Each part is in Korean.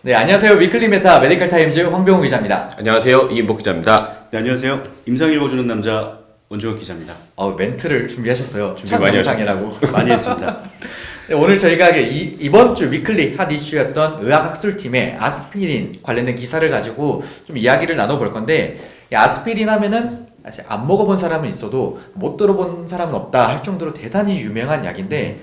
네, 안녕하세요. 위클리 메타 메디컬 타임즈 황병우 기자입니다. 안녕하세요. 이인복 기자입니다. 네, 안녕하세요. 임상 읽어주는 남자 원종혁 기자입니다. 멘트를 준비하셨어요. 준비 많이 영상이라고. 많이 했습니다. 네, 오늘 저희가 이번 주 위클리 핫 이슈였던 의학학술팀의 아스피린 관련된 기사를 가지고 좀 이야기를 나눠볼 건데, 이 아스피린 하면은 사실 안 먹어본 사람은 있어도 못 들어본 사람은 없다 할 정도로 대단히 유명한 약인데,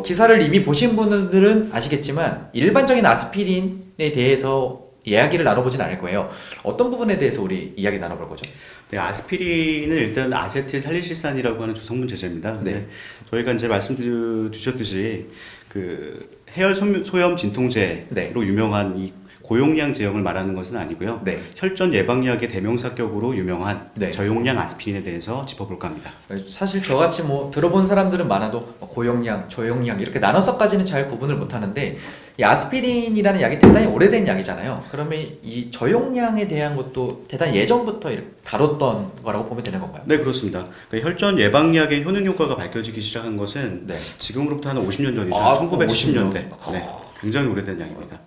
기사를 이미 보신 분들은 아시겠지만 일반적인 아스피린에 대해서 이야기를 나눠보진 않을 거예요. 어떤 부분에 대해서 우리 이야기 나눠볼 거죠? 네, 아스피린은 일단 아세틸살리실산이라고 하는 주성분 제제입니다. 네. 저희가 이제 말씀 주셨듯이 그 해열 소염 진통제로 네. 유명한 이 고용량 제형을 말하는 것은 아니고요. 네. 혈전 예방약의 대명사격으로 유명한 네. 저용량 아스피린에 대해서 짚어볼까 합니다. 사실 저같이 들어본 사람들은 많아도 고용량, 저용량 이렇게 나눠서까지는 잘 구분을 못하는데, 이 아스피린이라는 약이 대단히 오래된 약이잖아요. 그러면 이 저용량에 대한 것도 대단히 예전부터 이렇게 다뤘던 거라고 보면 되는 건가요? 네, 그렇습니다. 그러니까 혈전 예방약의 효능 효과가 밝혀지기 시작한 것은 네. 지금으로부터 한 50년 전이죠. 아, 1910년대. 네, 굉장히 오래된 약입니다.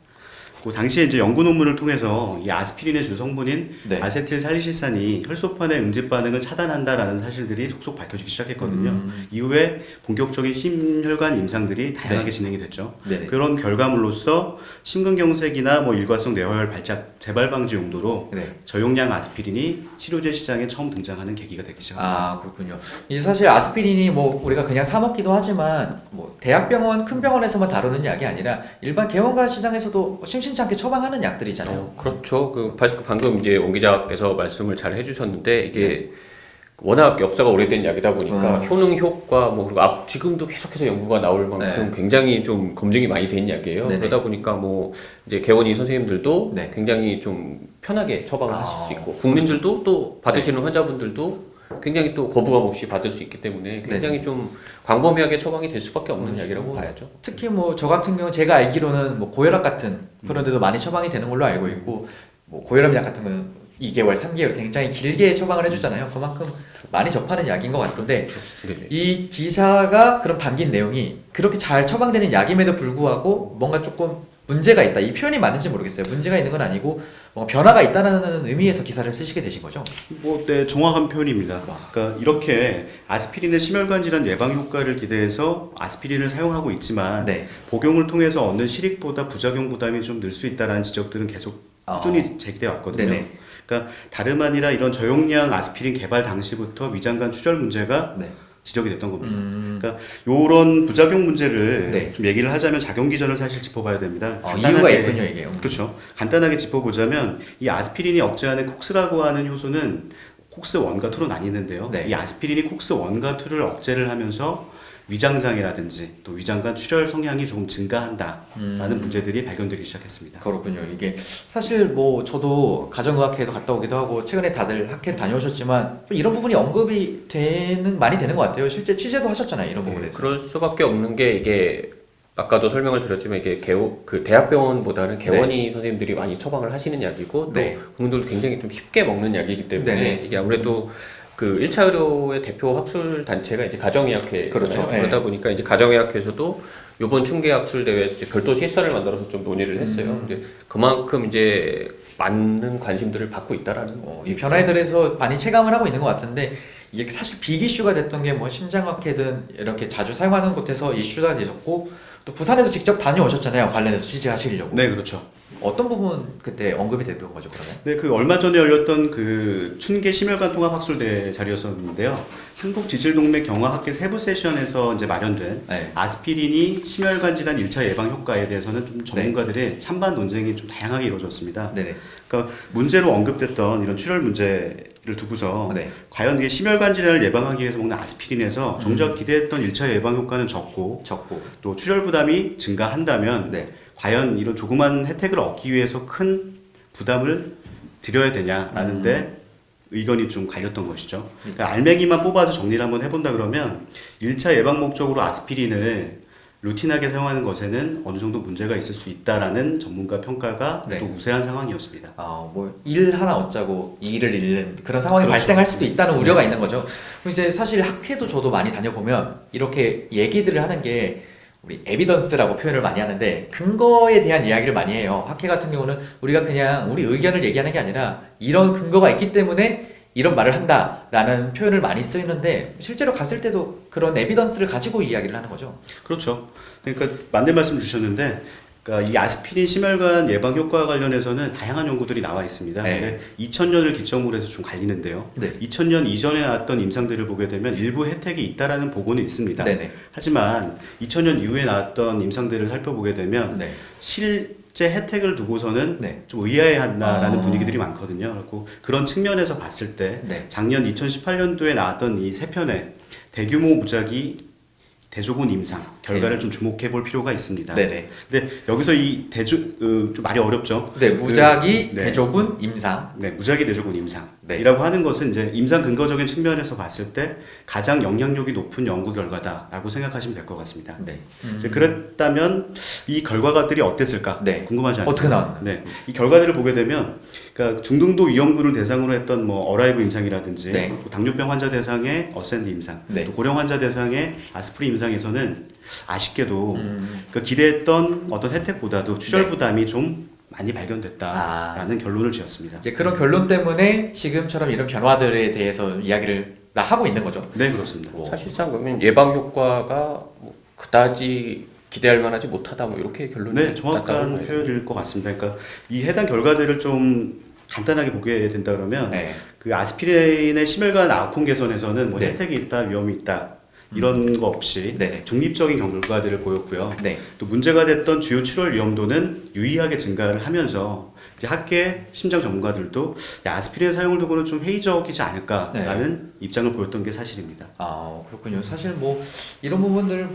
그 당시에 이제 연구 논문을 통해서 이 아스피린의 주성분인 네. 아세틸살리실산이 혈소판의 응집 반응을 차단한다라는 사실들이 속속 밝혀지기 시작했거든요. 이후에 본격적인 심혈관 임상들이 다양하게 네. 진행이 됐죠. 네네. 그런 결과물로서 심근경색이나 일과성 뇌화혈 발작 재발 방지 용도로 네. 저용량 아스피린이 치료제 시장에 처음 등장하는 계기가 되기 시작합니다. 아, 그렇군요. 이 사실 아스피린이 우리가 그냥 사 먹기도 하지만 대학병원 큰 병원에서만 다루는 약이 아니라 일반 개원가 시장에서도 심심치 않게 처방하는 약들이잖아요. 그렇죠. 방금 이제 원 기자께서 말씀을 잘 해주셨는데 이게 워낙 역사가 오래된 약이다 보니까 효능 효과 그리고 지금도 계속해서 연구가 나올 만큼 네. 굉장히 좀 검증이 많이 된 약이에요. 네네. 그러다 보니까 이제 개원의 선생님들도 네. 굉장히 좀 편하게 처방을 하실 수 있고 국민들도 또 받으시는 환자분들도 굉장히 또 거부감 없이 받을 수 있기 때문에 굉장히 좀 광범위하게 처방이 될 수밖에 없는 약이라고 봐야죠. 특히 저 같은 경우 제가 알기로는 고혈압 같은 그런 데도 많이 처방이 되는 걸로 알고 있고, 고혈압 약 같은 거는 2개월, 3개월 굉장히 길게 처방을 해주잖아요. 그만큼 많이 접하는 약인 것 같은데, 네네. 이 기사가 그런 담긴 내용이 그렇게 잘 처방되는 약임에도 불구하고 뭔가 조금 문제가 있다. 이 표현이 맞는지 모르겠어요. 문제가 있는 건 아니고 뭔가 변화가 있다는 의미에서 기사를 쓰시게 되신 거죠? 네, 정확한 표현입니다. 그러니까 이렇게 아스피린의 심혈관 질환 예방 효과를 기대해서 아스피린을 사용하고 있지만 네. 복용을 통해서 얻는 실익보다 부작용 부담이 좀 늘 수 있다라는 지적들은 계속 꾸준히 제기돼 왔거든요. 네네. 그러니까 다름 아니라 이런 저용량 아스피린 개발 당시부터 위장관 출혈 문제가 네. 지적이 됐던 겁니다. 그러니까 이런 부작용 문제를 네. 좀 얘기를 하자면 작용 기전을 사실 짚어봐야 됩니다. 이유가 있군요, 이게. 그렇죠. 간단하게 짚어보자면 이 아스피린이 억제하는 콕스라고 하는 효소는 콕스 1과 2로 나뉘는데요. 네. 이 아스피린이 콕스 1과 2를 억제를 하면서 위장장애라든지 또 위장관 출혈 성향이 조금 증가한다라는 문제들이 발견되기 시작했습니다. 그렇군요. 이게 사실 저도 가정의학회에도 갔다 오기도 하고 최근에 다들 학회를 다녀오셨지만 이런 부분이 언급이 많이 되는 것 같아요. 실제 취재도 하셨잖아요, 이런 부분에서. 그럴 수밖에 없는 게 이게 아까도 설명을 드렸지만 이게 대학병원보다는 개원의 선생님들이 많이 처방을 하시는 약이고 또 네. 국민들도 굉장히 좀 쉽게 먹는 약이기 때문에 네네. 이게 아무래도 그 1차 의료의 대표 학술 단체가 이제 가정의학회 그렇죠. 그러다 보니까 이제 가정의학회에서도 이번 충계 학술 대회 이제 별도 실사를 만들어서 좀 논의를 했어요. 근데 그만큼 이제 많은 관심들을 받고 있다라는 거. 이 변화에 대해서 많이 체감을 하고 있는 것 같은데, 이게 사실 빅 이슈가 됐던 게 심장학회든 이렇게 자주 사용하는 곳에서 이슈가 되셨고, 또 부산에도 직접 다녀오셨잖아요, 관련해서 취재하시려고. 네, 그렇죠. 어떤 부분 그때 언급이 됐던 거죠, 그러면? 네, 그 얼마 전에 열렸던 그 춘계 심혈관 통합학술대 자리였었는데요. 한국지질동맥 경화학회 세부 세션에서 이제 마련된 네. 아스피린이 심혈관 질환 1차 예방 효과에 대해서는 좀 전문가들의 찬반 논쟁이 좀 다양하게 이루어졌습니다. 네네. 그러니까 문제로 언급됐던 이런 출혈 문제를 두고서 네. 과연 이게 심혈관 질환을 예방하기 위해서 먹는 아스피린에서 정작 기대했던 1차 예방 효과는 적고 또 출혈 부담이 증가한다면 네. 과연 이런 조그만 혜택을 얻기 위해서 큰 부담을 들여야 되냐라는데 의견이 좀 갈렸던 것이죠. 그러니까 알맹이만 뽑아서 정리를 한번 해본다 그러면 1차 예방 목적으로 아스피린을 루틴하게 사용하는 것에는 어느 정도 문제가 있을 수 있다라는 전문가 평가가 네. 또 우세한 상황이었습니다. 일 하나 얻자고 일을 잃는 그런 상황이 그렇죠. 발생할 수도 있다는 우려가 있는 거죠. 그럼 이제 사실 학회도 저도 많이 다녀보면 이렇게 얘기들을 하는 게 우리 에비던스라고 표현을 많이 하는데 근거에 대한 이야기를 많이 해요. 학회 같은 경우는 우리가 그냥 우리 의견을 얘기하는 게 아니라 이런 근거가 있기 때문에 이런 말을 한다라는 표현을 많이 쓰는데 실제로 갔을 때도 그런 에비던스를 가지고 이야기를 하는 거죠. 그렇죠. 그러니까 맞는 말씀 주셨는데, 그러니까 이 아스피린 심혈관 예방 효과 관련해서는 다양한 연구들이 나와 있습니다. 네. 근데 2000년을 기점으로 해서 좀 갈리는데요. 네. 2000년 이전에 나왔던 임상들을 보게 되면 일부 혜택이 있다라는 보고는 있습니다. 네네. 하지만 2000년 이후에 나왔던 임상들을 살펴보게 되면 네. 실제 혜택을 두고서는 네. 좀 의아해한다라는 아. 분위기들이 많거든요. 그리고 그런 측면에서 봤을 때 네. 작년 2018년도에 나왔던 이 세 편의 대규모 무작위 대조군 임상 결과를 좀 주목해 볼 필요가 있습니다. 네네. 근데 여기서 이 좀 말이 어렵죠. 네, 무작위 네. 대조군 임상. 네, 무작위 대조군 임상이라고 네. 하는 것은 이제 임상 근거적인 측면에서 봤을 때 가장 영향력이 높은 연구 결과다라고 생각하시면 될 것 같습니다. 네. 이제 그랬다면 이 결과들이 어땠을까? 네. 궁금하지 않나요? 어떻게 나왔나요? 네, 이 결과들을 보게 되면, 그러니까 중등도 위험군을 대상으로 했던 뭐 어라이브 임상이라든지, 네. 또 당뇨병 환자 대상의 어센드 임상, 네. 또 고령 환자 대상의 아스프린 임상에서는 아쉽게도 그 기대했던 어떤 혜택보다도 출혈 네. 부담이 좀 많이 발견됐다라는 결론을 지었습니다. 이제 그런 결론 때문에 지금처럼 이런 변화들에 대해서 이야기를 다 하고 있는 거죠. 네, 그렇습니다. 사실상 그러면 예방 효과가 뭐 그다지 기대할 만하지 못하다 뭐 이렇게 결론이 네, 났다고 정확한 봐요. 표현일 것 같습니다. 그러니까 이 해당 결과들을 좀 간단하게 보게 된다 그러면 네. 그 아스피린의 심혈관 아웃컴 개선에서는 뭐 네. 혜택이 있다, 위험이 있다 이런 거 없이 네네. 중립적인 결과들을 보였고요. 네. 또 문제가 됐던 주요 출혈 위험도는 유의하게 증가를 하면서 이제 학계 심장 전문가들도 야, 아스피린 사용을 두고는 좀 회의적이지 않을까라는 입장을 보였던 게 사실입니다. 아, 그렇군요. 사실 뭐 이런 부분들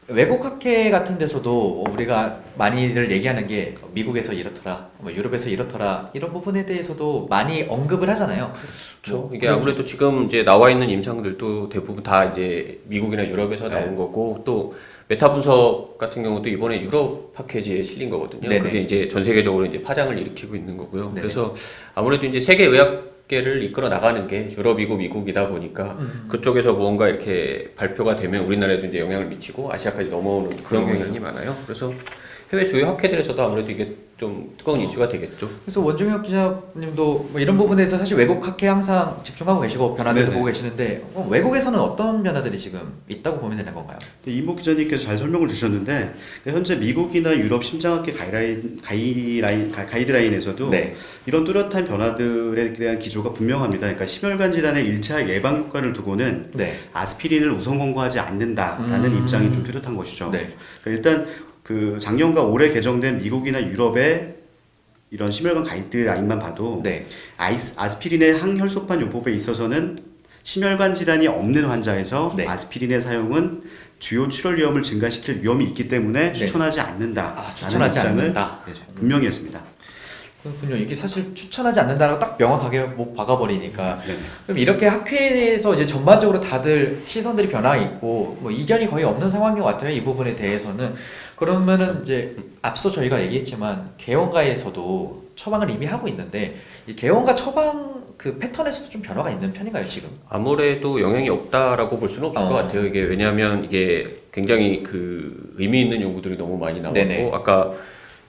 외국 학회 같은 데서도 우리가 많이들 얘기하는 게 미국에서 이렇더라, 뭐 유럽에서 이렇더라 이런 부분에 대해서도 많이 언급을 하잖아요. 그렇죠. 이게 아무래도 지금 이제 나와 있는 임상들도 대부분 다 이제 미국이나 유럽에서 네. 나온 거고 또 메타 분석 같은 경우도 이번에 유럽 패키지에 실린 거거든요. 네네. 그게 이제 전 세계적으로 이제 파장을 일으키고 있는 거고요. 네네. 그래서 아무래도 이제 세계 의학계를 이끌어 나가는 게 유럽이고 미국이다 보니까 그쪽에서 무언가 이렇게 발표가 되면 우리나라에도 이제 영향을 미치고 아시아까지 넘어오는 그런 그럼요. 경향이 많아요. 그래서 해외 주요 학회들에서도 아무래도 이게 좀 뜨거운 이슈가 되겠죠. 그래서 원종혁 기자님도 뭐 이런 부분에서 사실 외국 학회 항상 집중하고 계시고 변화들도 네네. 보고 계시는데 외국에서는 어떤 변화들이 지금 있다고 보면 되는 건가요? 이모 기자님께서 잘 설명을 주셨는데 현재 미국이나 유럽 심장학회 가이드라인에서도 네. 이런 뚜렷한 변화들에 대한 기조가 분명합니다. 그러니까 심혈관 질환의 1차 예방 효과를 두고는 네. 아스피린을 우선 권고하지 않는다라는 입장이 좀 뚜렷한 것이죠. 네. 그러니까 일단 그 작년과 올해 개정된 미국이나 유럽의 이런 심혈관 가이드라인만 봐도 네. 아스피린의 항혈소판 요법에 있어서는 심혈관 질환이 없는 환자에서 네. 아스피린의 사용은 주요 출혈 위험을 증가시킬 위험이 있기 때문에 추천하지 않는다. 아, 추천하지 않는다. 네, 분명히 했습니다. 그렇군요. 이게 사실 추천하지 않는다라고 딱 명확하게 못 박아버리니까. 네. 그럼 이렇게 학회에서 이제 전반적으로 다들 시선들이 변화 있고 뭐 이견이 거의 없는 상황인 것 같아요. 이 부분에 대해서는. 그러면은 이제 앞서 저희가 얘기했지만 개원가에서도 처방을 이미 하고 있는데 이 개원가 처방 그 패턴에서도 좀 변화가 있는 편인가요 지금? 아무래도 영향이 없다라고 볼 수는 없을 것 같아요. 이게 왜냐하면 이게 굉장히 그 의미 있는 연구들이 너무 많이 나왔고 네네. 아까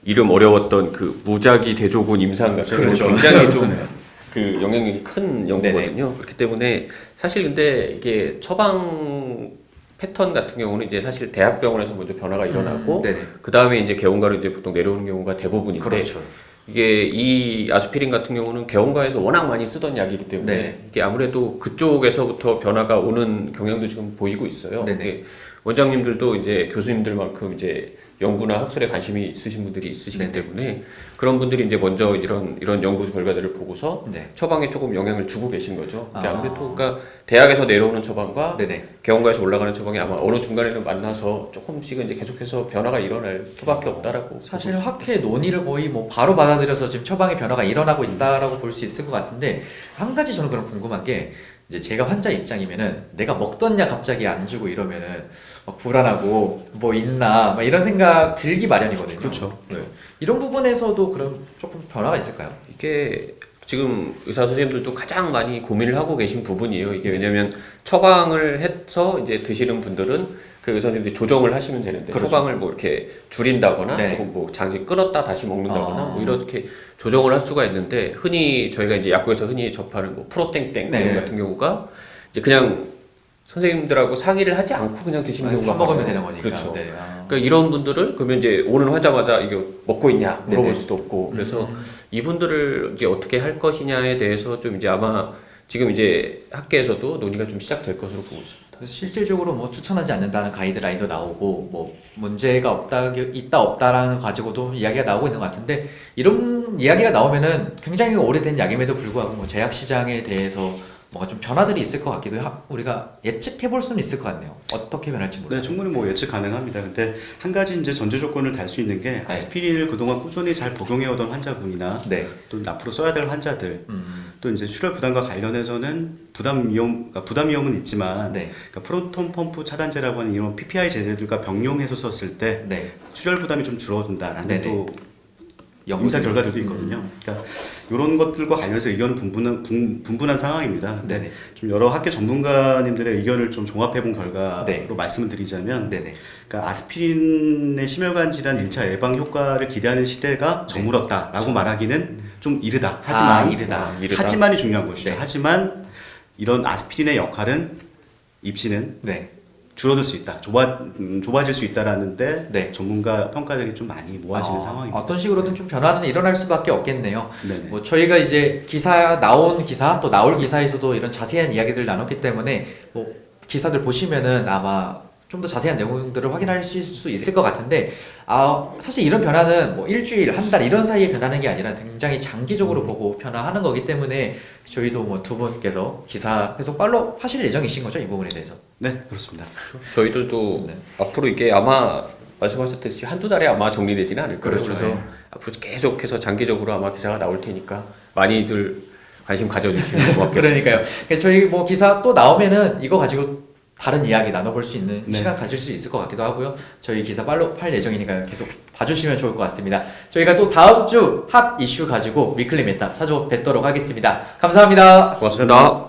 이름 어려웠던 그 무작위 대조군 임상 같은 그렇죠. 경우 굉장히 좀 그 영향력이 큰 연구거든요. 그렇기 때문에 사실 근데 이게 처방 패턴 같은 경우는 이제 사실 대학병원에서 먼저 변화가 일어나고 네네. 그 다음에 이제 개원가로 이제 보통 내려오는 경우가 대부분인데 그렇죠. 이게 이 아스피린 같은 경우는 개원가에서 워낙 많이 쓰던 약이기 때문에 네. 이게 아무래도 그쪽에서부터 변화가 오는 경향도 지금 보이고 있어요. 네네. 이게 원장님들도 이제 교수님들만큼 이제 연구나 학술에 관심이 있으신 분들이 있으시기 네네. 때문에 그런 분들이 이제 먼저 이런 연구 결과들을 보고서 네. 처방에 조금 영향을 주고 계신 거죠. 이게 아. 아무래도 그러니까 대학에서 내려오는 처방과 네네. 개원가에서 올라가는 처방이 아마 어느 중간에는 만나서 조금씩은 이제 계속해서 변화가 일어날 수밖에 없다라고. 사실 학회 논의를 거의 뭐 바로 받아들여서 지금 처방의 변화가 일어나고 있다라고 볼 수 있을 것 같은데 한 가지 저는 그럼 궁금한 게 이제 제가 환자 입장이면은 내가 먹던 약 갑자기 안 주고 이러면은 막 불안하고 뭐 있나 막 이런 생각 들기 마련이거든요. 그렇죠. 네. 이런 부분에서도 그럼 조금 변화가 있을까요? 이게 지금 의사 선생님들도 가장 많이 고민을 하고 계신 부분이에요. 이게 왜냐면 처방을 해서 이제 드시는 분들은 그래서 이제 조정을 하시면 되는데 그렇죠. 처방을 뭐 이렇게 줄인다거나 네. 조금 뭐 장기 끊었다 다시 먹는다거나 아. 뭐 이렇게 조정을 할 수가 있는데 흔히 저희가 이제 약국에서 흔히 접하는 뭐 프로땡땡 네. 같은 경우가 이제 그냥 선생님들하고 상의를 하지 않고 그냥 드시는 경우가 사 먹으면 많아요. 되는 거니까. 그렇죠. 네. 그러니까 이런 분들을 그러면 이제 오는 환자마자 이거 먹고 있냐 물어볼 네네. 수도 없고 그래서 이분들을 이제 어떻게 할 것이냐에 대해서 좀 이제 아마 지금 이제 학계에서도 논의가 좀 시작될 것으로 보고 있습니다. 그래서 실질적으로 뭐 추천하지 않는다는 가이드라인도 나오고 뭐 문제가 있다 없다라는 가지고도 이야기가 나오고 있는 것 같은데 이런 이야기가 나오면은 굉장히 오래된 약임에도 불구하고 뭐 제약 시장에 대해서 뭔가 좀 변화들이 있을 것 같기도 하고 우리가 예측해 볼 수는 있을 것 같네요. 어떻게 변할지 네, 모르겠어요. 충분히 뭐 예측 가능합니다. 근데 한 가지 이제 전제 조건을 달 수 있는 게 아스피린을 그동안 꾸준히 잘 복용해 오던 환자분이나 네. 또 앞으로 써야 될 환자들 또 이제 출혈 부담과 관련해서는 부담 위험은 있지만 네. 그러니까 프로톤 펌프 차단제라고 하는 이런 PPI 제제들과 병용해서 썼을 때 네. 출혈 부담이 좀 줄어든다라는 네네. 또 연구들. 임사 결과들도 있거든요. 그러니까 이런 것들과 관련해서 의견은 분분한 상황입니다. 근데 네네. 좀 여러 학계 전문가님들의 의견을 좀 종합해 본 결과로 네. 말씀을 드리자면 네네. 그러니까 아스피린의 심혈관 질환 1차 예방 효과를 기대하는 시대가 저물었다라고 말하기는 좀 이르다. 하지만 이르다. 하지만이 중요한 것이죠. 네. 하지만 이런 아스피린의 역할은 입시는 네. 줄어들 수 있다. 좁아질 수 있다라는데 네. 전문가 평가들이 좀 많이 모아지는 상황입니다. 어떤 식으로든 좀 변화는 일어날 수밖에 없겠네요. 네네. 뭐 저희가 이제 나온 기사 또 나올 기사에서도 이런 자세한 이야기들 나눴기 때문에 뭐 기사들 보시면은 아마 좀 더 자세한 내용들을 확인하실 수 있을 것 같은데 사실 이런 변화는 뭐 일주일, 한 달 이런 사이에 변하는 게 아니라 굉장히 장기적으로 보고 변화하는 거기 때문에 저희도 뭐 두 분께서 기사 계속 팔로우 하실 예정이신 거죠? 이 부분에 대해서. 네, 그렇습니다. 저희들도 네. 앞으로 이게 아마 말씀하셨듯이 한두 달에 아마 정리되지는 않을 거예요. 그렇죠. 그래서 네. 앞으로 계속해서 장기적으로 아마 기사가 나올 테니까 많이들 관심 가져주시면 고맙겠습니다. 그러니까요. 저희 뭐 기사 또 나오면은 이거 가지고 다른 이야기 나눠볼 수 있는 네. 시간 가질 수 있을 것 같기도 하고요. 저희 기사 팔로우 할 예정이니까 계속 봐주시면 좋을 것 같습니다. 저희가 또 다음 주 핫 이슈 가지고 위클리 메타 찾아뵙도록 하겠습니다. 감사합니다. 고맙습니다.